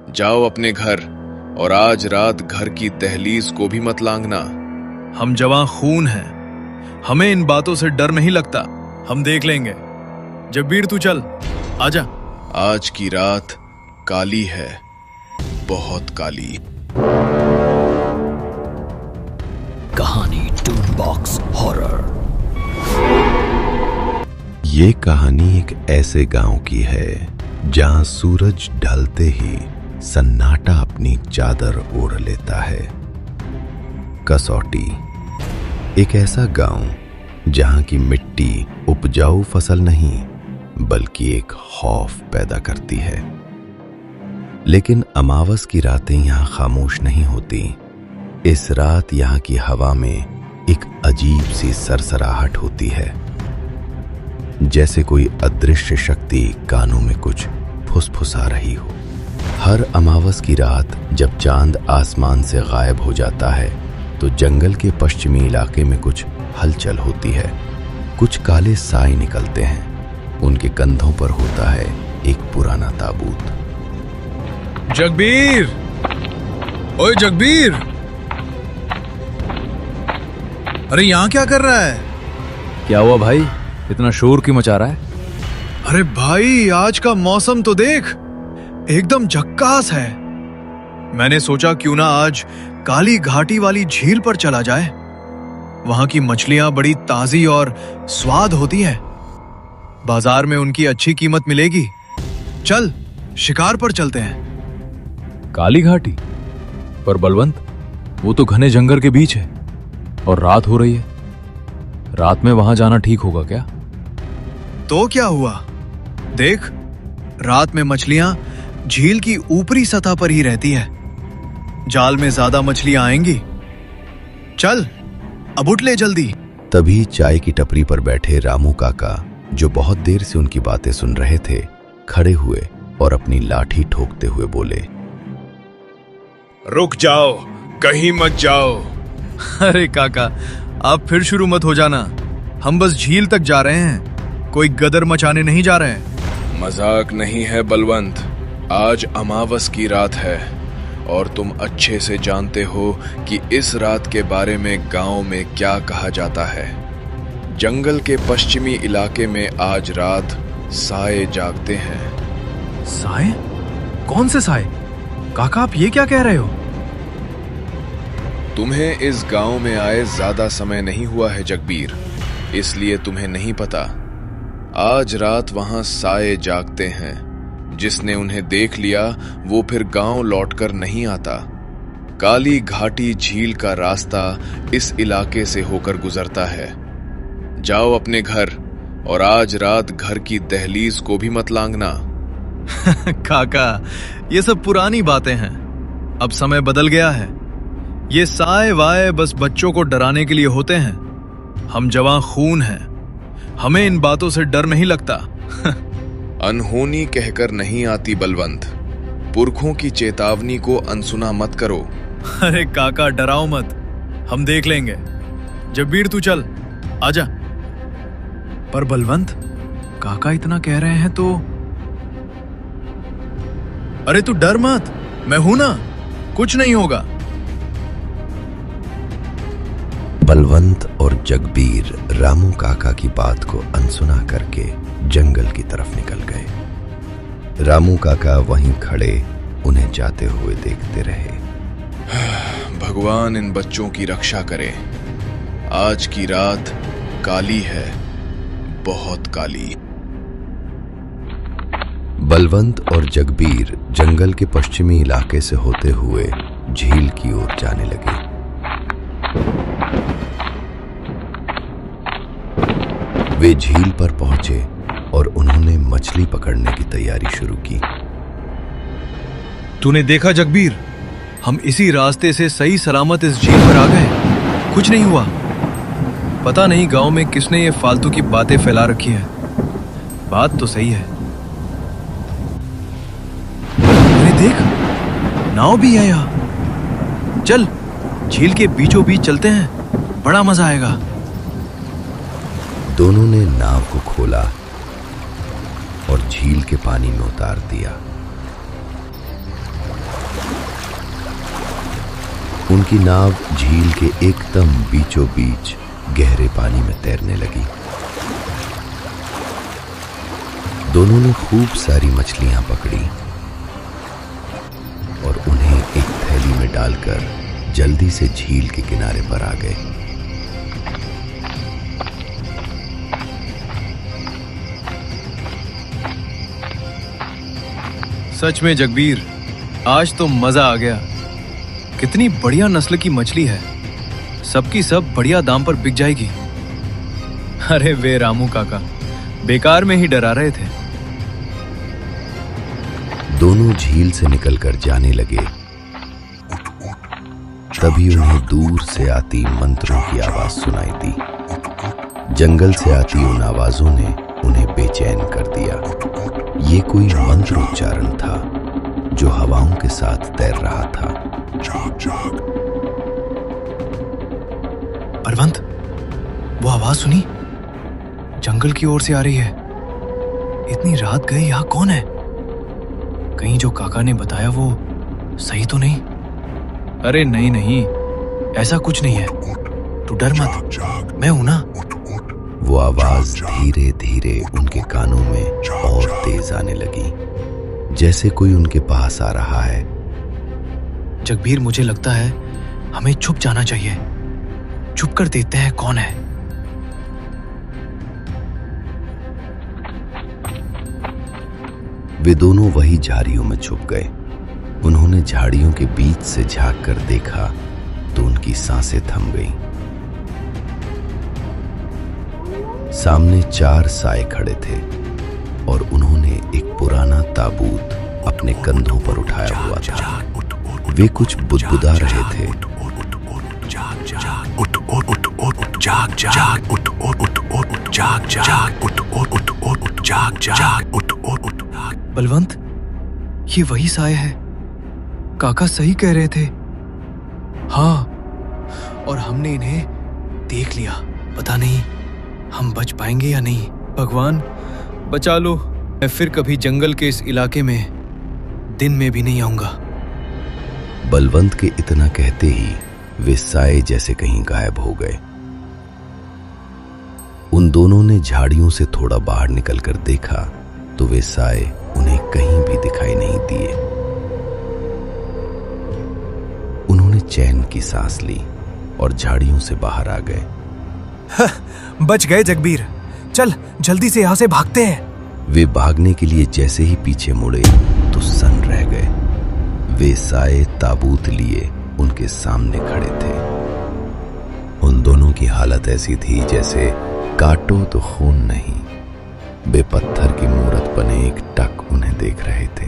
जाओ अपने घर और आज रात घर की दहलीज को भी मत लांघना। हम जवां खून हैं, हमें इन बातों से डर नहीं लगता। हम देख लेंगे। जगबीर तू चल, आजा। आज की रात काली है, बहुत काली। कहानी टून बॉक्स हॉरर। ये कहानी एक ऐसे गांव की है जहां सूरज ढलते ही सन्नाटा अपनी चादर ओढ़ लेता है। कसौटी, एक ऐसा गांव जहां की मिट्टी उपजाऊ फसल नहीं बल्कि एक खौफ पैदा करती है। लेकिन अमावस की रातें यहां खामोश नहीं होती। इस रात यहां की हवा में एक अजीब सी सरसराहट होती है, जैसे कोई अदृश्य शक्ति कानों में कुछ फुसफुसा रही हो। हर अमावस की रात जब चांद आसमान से गायब हो जाता है तो जंगल के पश्चिमी इलाके में कुछ हलचल होती है। कुछ काले साए निकलते हैं, उनके कंधों पर होता है एक पुराना ताबूत। जगबीर, ओए जगबीर, अरे यहां क्या कर रहा है? क्या हुआ भाई, इतना शोर क्यों मचा रहा है? अरे भाई, आज का मौसम तो देख, एकदम झक्कास है। मैंने सोचा क्यों ना आज काली घाटी वाली झील पर चला जाए। वहां की मछलियां बड़ी ताजी और स्वाद होती है। बाजार में उनकी अच्छी कीमत मिलेगी। चल, शिकार पर चलते हैं। काली घाटी? पर बलवंत, वो तो घने जंगल के बीच है और रात हो रही है। रात में वहां जाना ठीक होगा क्या? तो क्या हुआ, देख, रात में मछलियां झील की ऊपरी सतह पर ही रहती है। जाल में ज्यादा मछलियां आएंगी। चल, अब उठ ले जल्दी। तभी चाय की टपरी पर बैठे रामू काका, जो बहुत देर से उनकी बातें सुन रहे थे, खड़े हुए और अपनी लाठी ठोकते हुए बोले, रुक जाओ, कहीं मत जाओ। अरे काका, आप फिर शुरू मत हो जाना। हम बस झील तक जा रहे हैं, कोई गदर मचाने नहीं जा रहे हैं। मजाक नहीं है बलवंत, आज अमावस की रात है और तुम अच्छे से जानते हो कि इस रात के बारे में गांव में क्या कहा जाता है। जंगल के पश्चिमी इलाके में आज रात साए जागते हैं। साए? कौन से साए? काका, आप ये क्या कह रहे हो? तुम्हें इस गांव में आए ज्यादा समय नहीं हुआ है जगबीर, इसलिए तुम्हें नहीं पता। आज रात वहां साए जागते हैं। जिसने उन्हें देख लिया वो फिर गांव लौटकर नहीं आता। काली घाटी झील का रास्ता इस इलाके से होकर गुजरता है। जाओ अपने घर और आज रात घर की दहलीज को भी मत लांघना। काका, ये सब पुरानी बातें हैं, अब समय बदल गया है। ये साए वाए बस बच्चों को डराने के लिए होते हैं। हम जवां खून हैं, हमें इन बातों से डर नहीं लगता। अनहोनी कहकर नहीं आती बलवंत, पुरखों की चेतावनी को अनसुना मत करो। अरे काका, डराओ मत, हम देख लेंगे। जगबीर तू चल, आजा। पर बलवंत, काका इतना कह रहे हैं तो? अरे तू डर मत, मैं हूं ना, कुछ नहीं होगा। बलवंत और जगबीर रामू काका की बात को अनसुना करके जंगल की तरफ निकल गए। रामू काका वहीं खड़े उन्हें जाते हुए देखते रहे। भगवान इन बच्चों की रक्षा करे। आज की रात काली है, बहुत काली। बलवंत और जगबीर जंगल के पश्चिमी इलाके से होते हुए झील की ओर जाने लगे। वे झील पर पहुंचे और उन्होंने मछली पकड़ने की तैयारी शुरू की। तूने देखा जगबीर, हम इसी रास्ते से सही सलामत इस झील पर आ गए। कुछ नहीं हुआ। पता नहीं गांव में किसने ये फालतू की बातें फैला रखी है। बात तो सही है। अरे देख, नाव भी है यहाँ। चल, झील के बीचों बीच चलते हैं, बड़ा मजा आएगा। दोनों ने नाव को खोला और झील के पानी में उतार दिया। उनकी नाव झील के एकदम बीचों बीच गहरे पानी में तैरने लगी। दोनों ने खूब सारी मछलियां पकड़ी और उन्हें एक थैली में डालकर जल्दी से झील के किनारे पर आ गए। सच में जगबीर, आज तो मजा आ गया। कितनी बढ़िया नस्ल की मछली है, सबकी सब बढ़िया दाम पर बिक जाएगी। अरे वे रामू काका बेकार में ही डरा रहे थे। दोनों झील से निकलकर जाने लगे, तभी उन्हें दूर से आती मंत्रों की आवाज सुनाई दी। जंगल से आती उन आवाजों ने उन्हें बेचैन कर दिया। ये कोई मंत्रोच्चारण था जो हवाओं के साथ तैर रहा था। बलवंत, वो आवाज सुनी? जंगल की ओर से आ रही है। इतनी रात गए यहाँ कौन है? कहीं जो काका ने बताया वो सही तो नहीं? अरे नहीं नहीं, ऐसा कुछ नहीं है। तू डर मत, मैं हूं ना। वो आवाज धीरे धीरे उनके कानों में और तेज आने लगी, जैसे कोई उनके पास आ रहा है। जगबीर, मुझे लगता है हमें छुप जाना चाहिए। छुप कर देखते हैं कौन है। वे दोनों वही झाड़ियों में छुप गए। उन्होंने झाड़ियों के बीच से झांक कर देखा तो उनकी सांसें थम गईं। सामने 4 साए खड़े थे और उन्होंने एक पुराना ताबूत अपने कंधों पर उठाया हुआ था। वे कुछ बुदबुदा रहे थे। बलवंत, ये वही साए है। काका सही कह रहे थे। हाँ, और हमने इन्हें देख लिया। पता नहीं हम बच पाएंगे या नहीं। भगवान बचा लो, मैं फिर कभी जंगल के इस इलाके में दिन में भी नहीं आऊंगा। बलवंत के इतना कहते ही वे साए जैसे कहीं गायब हो गए। उन दोनों ने झाड़ियों से थोड़ा बाहर निकलकर देखा तो वे साए उन्हें कहीं भी दिखाई नहीं दिए। उन्होंने चैन की सांस ली और झाड़ियों से बाहर आ गए। बच गए जगबीर, चल जल्दी से यहां से भागते हैं। वे भागने के लिए जैसे ही पीछे मुड़े तो सन्न रह गए। वे साए ताबूत लिए उनके सामने खड़े थे। उन दोनों की हालत ऐसी थी जैसे काटो तो खून नहीं। वे पत्थर की मूरत बने एक टक उन्हें देख रहे थे।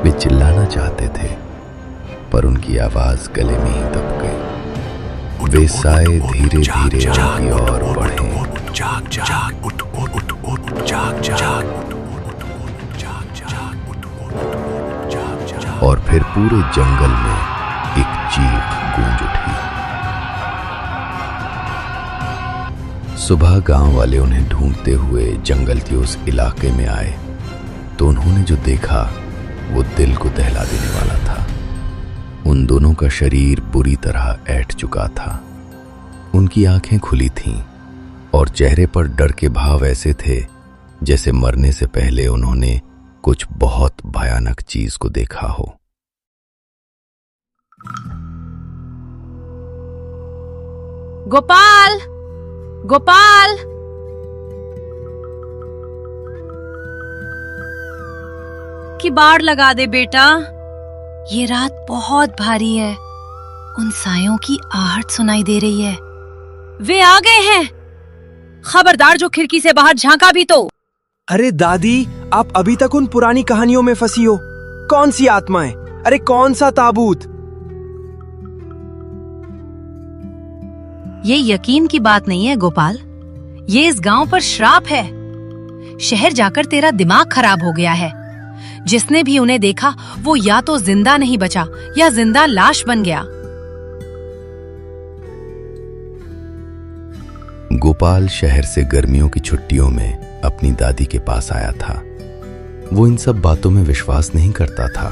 वे चिल्लाना चाहते थे पर उनकी आवाज गले में ही दब गई। वे साए धीरे धीरे उनकी ओर बढ़े और फिर पूरे जंगल में एक चीख गूंज उठी। सुबह गांव वाले उन्हें ढूंढते हुए जंगल के उस इलाके में आए तो उन्होंने जो देखा वो दिल को दहला देने वाला था। उन दोनों का शरीर बुरी तरह ऐंठ चुका था। उनकी आंखें खुली थीं और चेहरे पर डर के भाव ऐसे थे जैसे मरने से पहले उन्होंने कुछ बहुत भयानक चीज को देखा हो। गोपाल, गोपाल, की बाड़ लगा दे बेटा। ये रात बहुत भारी है। उन सायों की आहट सुनाई दे रही है। वे आ गए हैं। खबरदार, जो खिड़की से बाहर झांका भी तो। अरे दादी, आप अभी तक उन पुरानी कहानियों में फंसी हो। कौन सी आत्माएं? अरे कौन सा ताबूत? ये यकीन की बात नहीं है गोपाल, ये इस गांव पर श्राप है। शहर जाकर तेरा दिमाग खराब हो गया है। जिसने भी उन्हें देखा वो या तो जिंदा नहीं बचा या जिंदा लाश बन गया। गोपाल शहर से गर्मियों की छुट्टियों में अपनी दादी के पास आया था। वो इन सब बातों में विश्वास नहीं करता था,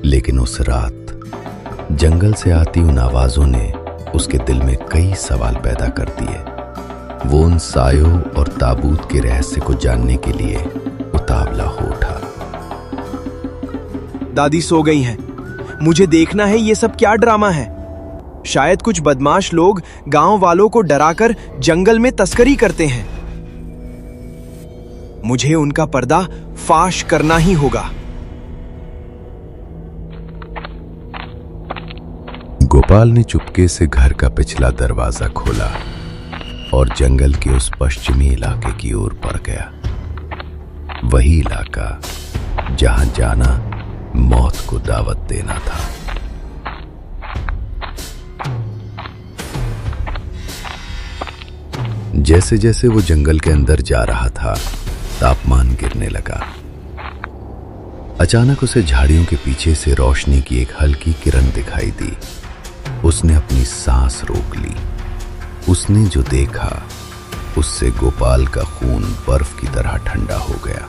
लेकिन उस रात जंगल से आती उन आवाजों ने उसके दिल में कई सवाल पैदा कर दिए। वो उन सायों और ताबूत के रहस्य को जानने के लिए उतावला हो उठा। दादी सो गई हैं। मुझे देखना है ये सब क्या ड्रामा है। शायद कुछ बदमाश लोग गांव वालों को डराकर जंगल में तस्करी करते हैं। मुझे उनका पर्दा फाश करना ही होगा। गोपाल ने चुपके से घर का पिछला दरवाजा खोला और जंगल के उस पश्चिमी इलाके की ओर बढ़ गया। वही इलाका जहां जाना मौत को दावत देना था। जैसे जैसे वो जंगल के अंदर जा रहा था, तापमान गिरने लगा। अचानक उसे झाड़ियों के पीछे से रोशनी की एक हल्की किरण दिखाई दी। उसने अपनी सांस रोक ली। उसने जो देखा उससे गोपाल का खून बर्फ की तरह ठंडा हो गया।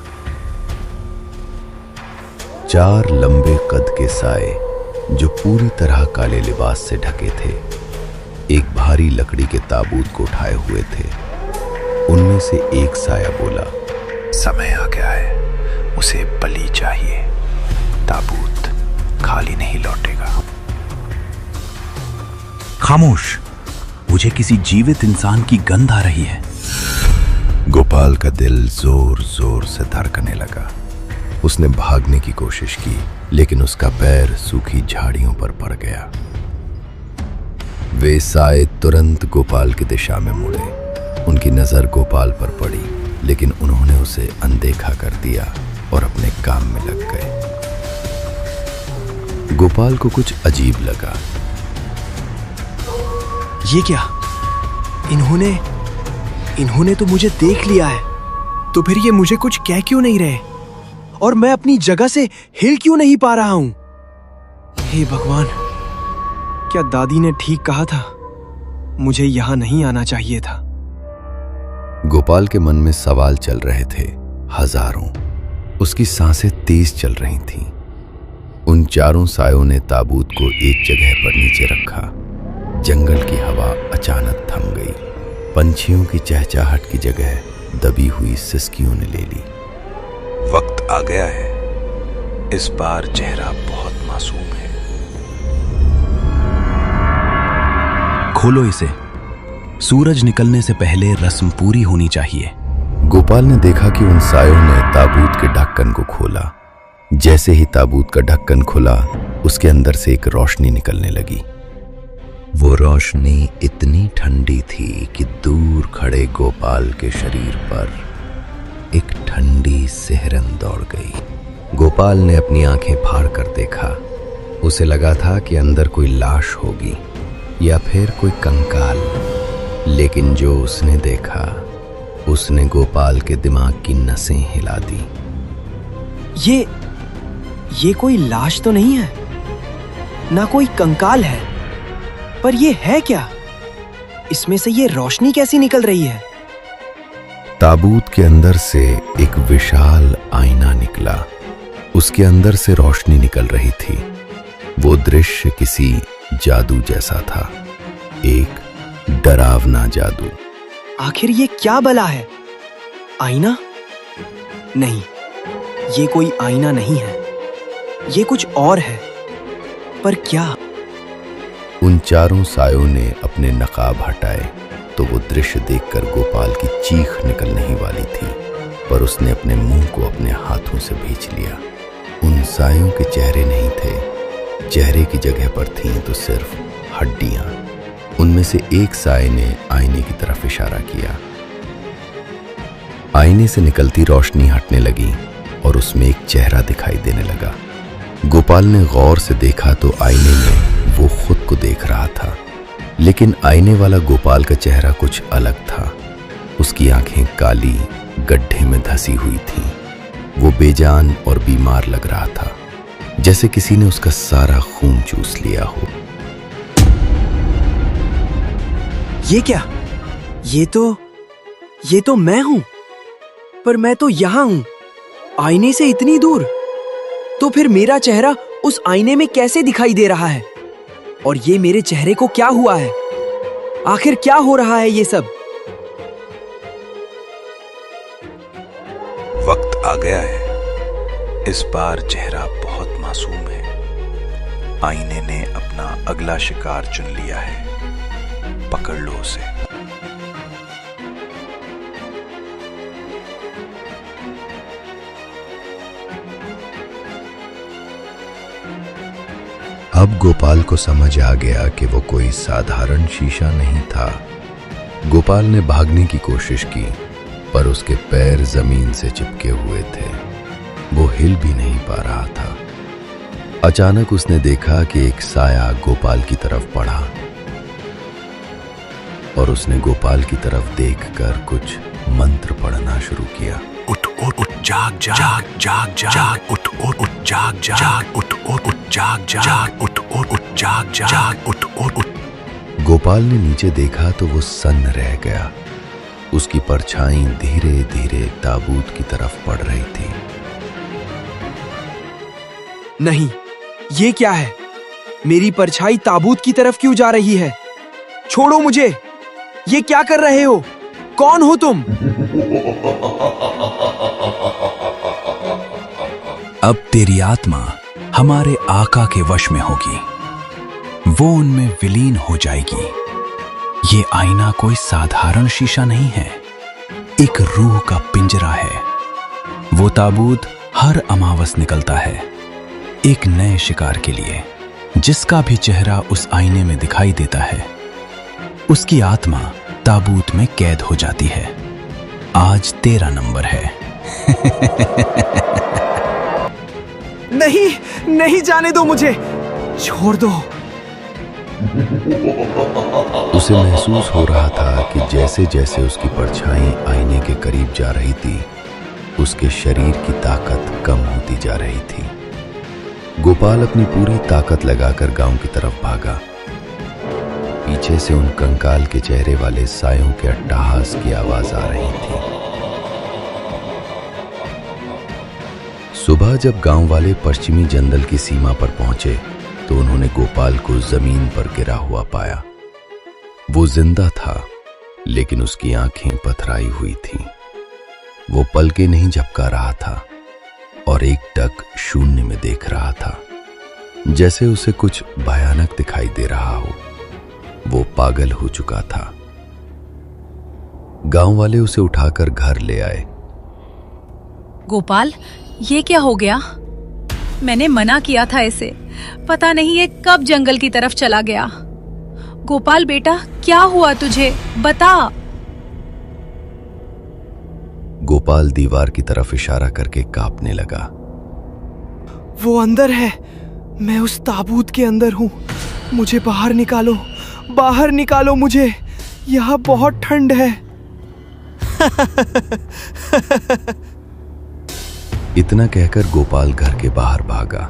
4 लंबे कद के साए जो पूरी तरह काले लिबास से ढके थे, एक भारी लकड़ी के ताबूत को उठाए हुए थे। उनमें से एक साया बोला, समय आ गया है, उसे बलि चाहिए। ताबूत खाली नहीं लौटेगा। खामोश, मुझे किसी जीवित इंसान की गंध आ रही है। गोपाल का दिल जोर जोर से धड़कने लगा। उसने भागने की कोशिश की, लेकिन उसका पैर सूखी झाड़ियों पर पड़ गया। वे साए तुरंत गोपाल की दिशा में मुड़े। उनकी नजर गोपाल पर पड़ी, लेकिन उन्होंने उसे अनदेखा कर दिया और अपने काम में लग गए। गोपाल को कुछ अजीब लगा। ये क्या? इन्होंने तो मुझे देख लिया है। तो फिर ये मुझे कुछ कह क्यों नहीं रहे? और मैं अपनी जगह से हिल क्यों नहीं पा रहा हूं? हे भगवान, क्या दादी ने ठीक कहा था? मुझे यहां नहीं आना चाहिए था। गोपाल के मन में सवाल चल रहे थे, हजारों। उसकी सांसें तेज चल रही थीं। उन 4 सायों ने ताबूत को एक जगह पर नीचे रखा। जंगल की हवा अचानक थम गई। पंछियों की चहचहाहट की जगह दबी हुई सिसकियों ने ले ली। वक्त आ गया है। इस बार चेहरा बहुत मासूम है। खोलो इसे। सूरज निकलने से पहले रस्म पूरी होनी चाहिए। गोपाल ने देखा कि उन सायों ने ताबूत के ढक्कन को खोला। जैसे ही ताबूत का ढक्कन खुला, उसके अंदर से एक रोशनी निकलने लगी। वो रोशनी इतनी ठंडी थी कि दूर खड़े गोपाल के शरीर पर एक ठंडी सिहरन दौड़ गई। गोपाल ने अपनी आंखें फाड़ कर देखा। उसे लगा था कि अंदर कोई लाश होगी या फिर कोई कंकाल, लेकिन जो उसने देखा उसने गोपाल के दिमाग की नसें हिला दी। ये कोई लाश तो नहीं है, ना कोई कंकाल है, पर ये है क्या? इसमें से ये रोशनी कैसी निकल रही है? ताबूत के अंदर से एक विशाल आईना निकला। उसके अंदर से रोशनी निकल रही थी। वो दृश्य किसी जादू जैसा था, एक डरावना जादू। आखिर ये क्या बला है? आईना? नहीं, ये कोई आईना नहीं है। ये कुछ और है, पर क्या? उन 4 सायों ने अपने नकाब हटाए तो वो दृश्य देखकर गोपाल की चीख निकलने ही वाली थी, पर उसने अपने मुंह को अपने हाथों से भींच लिया। उन सायों के चेहरे नहीं थे। चेहरे की जगह पर थीं तो सिर्फ हड्डियां। उनमें से एक साए ने आईने की तरफ इशारा किया। आईने से निकलती रोशनी हटने लगी और उसमें एक चेहरा दिखाई देने लगा। गोपाल ने गौर से देखा तो आईने में वो खुद को देख रहा था, लेकिन आईने वाला गोपाल का चेहरा कुछ अलग था। उसकी आंखें काली गड्ढे में धसी हुई थीं। वो बेजान और बीमार लग रहा था, जैसे किसी ने उसका सारा खून चूस लिया हो। ये क्या? ये तो मैं हूं, पर मैं तो यहां हूं, आईने से इतनी दूर। तो फिर मेरा चेहरा उस आईने में कैसे दिखाई दे रहा है? और ये मेरे चेहरे को क्या हुआ है? आखिर क्या हो रहा है ये सब? वक्त आ गया है। इस बार चेहरा बहुत मासूम है। आईने ने अपना अगला शिकार चुन लिया है। पकड़ लो उसे। अब गोपाल को समझ आ गया कि वो कोई साधारण शीशा नहीं था। गोपाल ने भागने की कोशिश की, पर उसके पैर जमीन से चिपके हुए थे। वो हिल भी नहीं पा रहा था। अचानक उसने देखा कि एक साया गोपाल की तरफ बढ़ा और उसने गोपाल की तरफ देखकर कुछ मंत्र पढ़ना शुरू किया। उठ और उठ, जाग जाग जाग जाग, उठ और उठ, जाग जाग, उठ और उठ, जाग जाग, उठ और उठ, जाग जाग, उठ और उठ। गोपाल ने नीचे देखा तो वो सन्न रह गया। उसकी परछाई धीरे धीरे ताबूत की तरफ बढ़ रही थी। नहीं, ये क्या है? मेरी परछाई ताबूत की तरफ क्यों जा रही है? छोड़ो मुझे! ये क्या कर रहे हो? कौन हो तुम? अब तेरी आत्मा हमारे आका के वश में होगी। वो उनमें विलीन हो जाएगी। ये आईना कोई साधारण शीशा नहीं है, एक रूह का पिंजरा है। वो ताबूत हर अमावस निकलता है, एक नए शिकार के लिए। जिसका भी चेहरा उस आईने में दिखाई देता है, उसकी आत्मा ताबूत में कैद हो जाती है। आज तेरा नंबर है। नहीं, नहीं जाने दो मुझे, छोड़ दो। उसे महसूस हो रहा था कि जैसे जैसे उसकी परछाई आईने के करीब जा रही थी, उसके शरीर की ताकत कम होती जा रही थी। गोपाल अपनी पूरी ताकत लगाकर गांव की तरफ भागा। पीछे से उन कंकाल के चेहरे वाले सायों के अट्टहास की आवाज आ रही थी। सुबह जब गांव वाले पश्चिमी जंगल की सीमा पर पहुंचे तो उन्होंने गोपाल को जमीन पर गिरा हुआ पाया। वो जिंदा था, लेकिन उसकी आंखें पथराई हुई थीं। वो पलके नहीं झपका रहा था और एक टक शून्य में देख रहा था, जैसे उसे कुछ भयानक दिखाई दे रहा हो। वो पागल हो चुका था। गांव वाले उसे उठाकर घर ले आए। गोपाल, ये क्या हो गया? मैंने मना किया था इसे। पता नहीं ये कब जंगल की तरफ चला गया। गोपाल बेटा, क्या हुआ तुझे? बता। गोपाल दीवार की तरफ इशारा करके कांपने लगा। वो अंदर है। मैं उस ताबूत के अंदर हूं। मुझे बाहर निकालो, बाहर निकालो मुझे। यहां बहुत ठंड है। इतना कहकर गोपाल घर के बाहर भागा।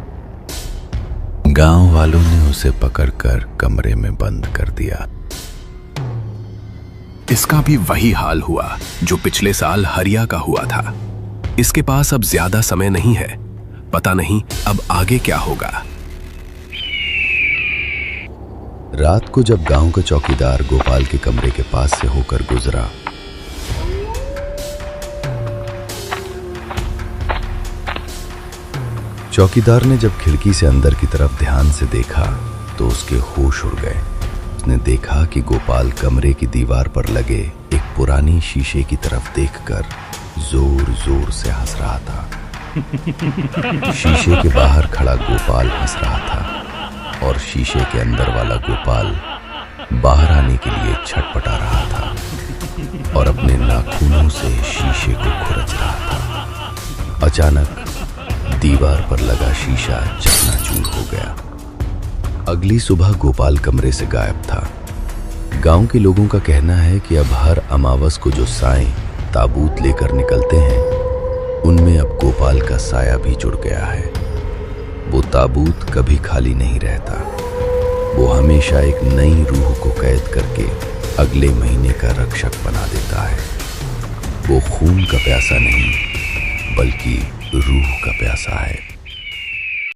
गांव वालों ने उसे पकड़कर कमरे में बंद कर दिया। इसका भी वही हाल हुआ जो पिछले साल हरिया का हुआ था। इसके पास अब ज्यादा समय नहीं है। पता नहीं अब आगे क्या होगा। रात को जब गांव का चौकीदार गोपाल के कमरे के पास से होकर गुजरा, चौकीदार ने जब खिड़की से अंदर की तरफ ध्यान से देखा तो उसके होश उड़ गए। उसने देखा कि गोपाल कमरे की दीवार पर लगे एक पुरानी शीशे की तरफ देखकर जोर जोर से हंस रहा था। शीशे के बाहर खड़ा गोपाल हंस रहा था और शीशे के अंदर वाला गोपाल बाहर आने के लिए छटपटा रहा था और अपने नाखूनों से शीशे को खुरच रहा था। अचानक दीवार पर लगा शीशा चकनाचूर हो गया। अगली सुबह गोपाल कमरे से गायब था। गांव के लोगों का कहना है कि अब हर अमावस को जो साएं ताबूत लेकर निकलते हैं, उनमें अब गोपाल का साया भी जुड़ गया है। वो ताबूत कभी खाली नहीं रहता। वो हमेशा एक नई रूह को कैद करके अगले महीने का रक्षक बना देता है। वो खून का प्यासा नहीं, बल्कि रूह का प्यासा है।